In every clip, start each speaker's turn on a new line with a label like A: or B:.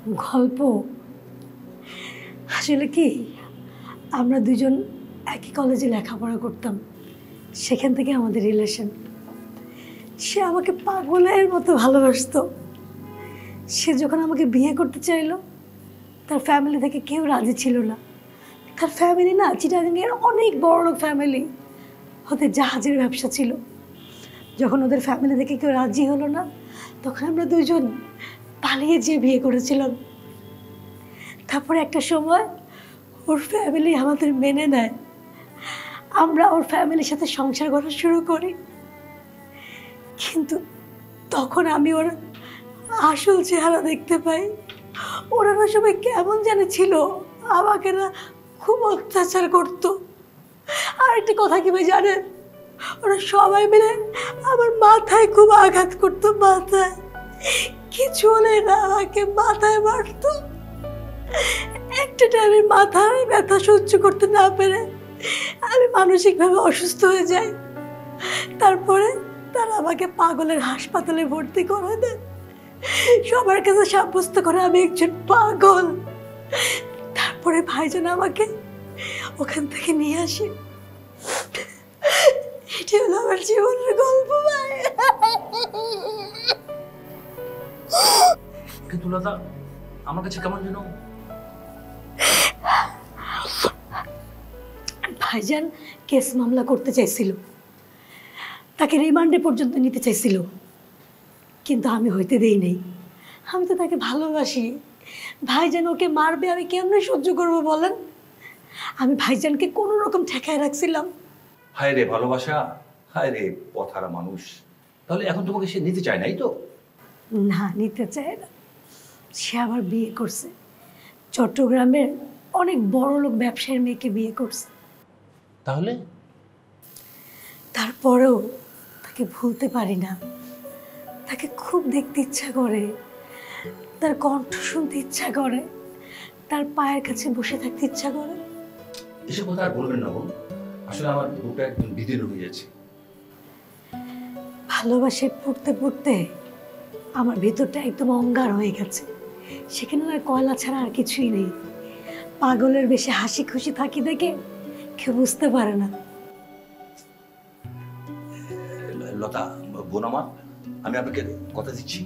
A: গল্প আসলে কি, আমরা দুজন একই কলেজে লেখাপড়া করতাম, সেখান থেকে আমাদের রিলেশন। সে আমাকে পাগলের মতো ভালোবাসতো। সে যখন আমাকে বিয়ে করতে চাইলো, তার ফ্যামিলি থেকে কেউ রাজি ছিল না। তার ফ্যামিলি না চিটাগাংয়ের অনেক বড়লোক ফ্যামিলি, ওদের জাহাজের ব্যবসা ছিল। যখন ওদের ফ্যামিলি থেকে কেউ রাজি হলো না, তখন আমরা দুজন পালিয়ে যেয়ে বিয়ে করেছিলাম। তারপরে একটা সময় ওর ফ্যামিলি আমাদের মেনে নেয়, আমরা ওর ফ্যামিলির সাথে সংসার করা শুরু করি। কিন্তু তখন আমি ওর আসল চেহারা দেখতে পাই। ওরা না সবাই কেমন জানে ছিল, আমাকে না খুব অত্যাচার করতো। আর একটা কথা কি ভাই জানেন, ওরা সবাই মিলে আমার মাথায় খুব আঘাত করতো, মাথায় কিছু হলে না আমাকে মাথায় মারতো। একটা টাইমে মাথার ব্যথা সহ্য করতে না পেরে আমি মানসিকভাবে অসুস্থ হয়ে যাই। তারপরে তারা আমাকে পাগলের হাসপাতালে ভর্তি করে দেয়। সবার কাছে সাব্যস্ত করে আমি একজন পাগল। তারপরে ভাইজান আমাকে ওখান থেকে নিয়ে আসে। এটি হলো আমার জীবনের গল্প ভাই।
B: কিন্তু লতা, আমার কাছে কেমন যেন।
A: ভাইজান কেস মামলা করতে চাইছিল, তাকে রিমান্ডে পর্যন্ত নিতে চাইছিল, কিন্তু আমি হইতে দেই নাই। আমি তো তাকে ভালোবাসি। ভাইজান ওকে মারবে, আমি কেমনে সহ্য করবো বলেন? আমি ভাইজানকে কোনো রকম ঠেকায় রাখছিলাম।
B: হায় রে ভালোবাসা, হায় রে পথারা মানুষ। তাহলে এখন তোমাকে সে নিতে চায় নাই তো?
A: না, নিতে চায় না। সে আবার বিয়ে করছে, চট্টগ্রামের অনেক বড় লোক ব্যবসায়ীর মেয়েকে বিয়ে করছে।
B: তাহলে
A: তারপরেও তাকে ভুলতে পারি না। তাকে খুব দেখতে ইচ্ছা করে, তার কণ্ঠ শুনতে ইচ্ছা করে, তার পায়ের কাছে বসে থাকতে ইচ্ছা করে।
B: এসব কথা আর বলবেন না বোন, আসলে আমার বুকটা একদম বিদীর্ণ হয়ে যাচ্ছে।
A: ভালোবাসে পড়তে পড়তে আমার ভেতরটা একদম অঙ্গার হয়ে গেছে। সেখানে আর কয়লা ছাড়া আর কিছুই নেই। পাগলের বেশি হাসি খুশি থাকি দেখে কেউ বুঝতে পারে না।
B: লতা বোন আমার, আমি আপনাকে কথা দিচ্ছি,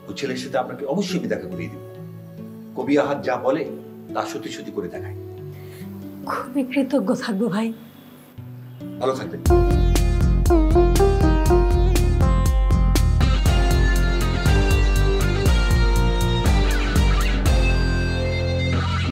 B: ওই ছেলের সাথে আপনাকে অবশ্যই আমি দেখা করিয়ে দেব। কবি আহাদ যা বলে তা সত্যি সত্যি করে দেখায়।
A: খুবই কৃতজ্ঞ থাকবো ভাই।
B: ভালো থাকবেন।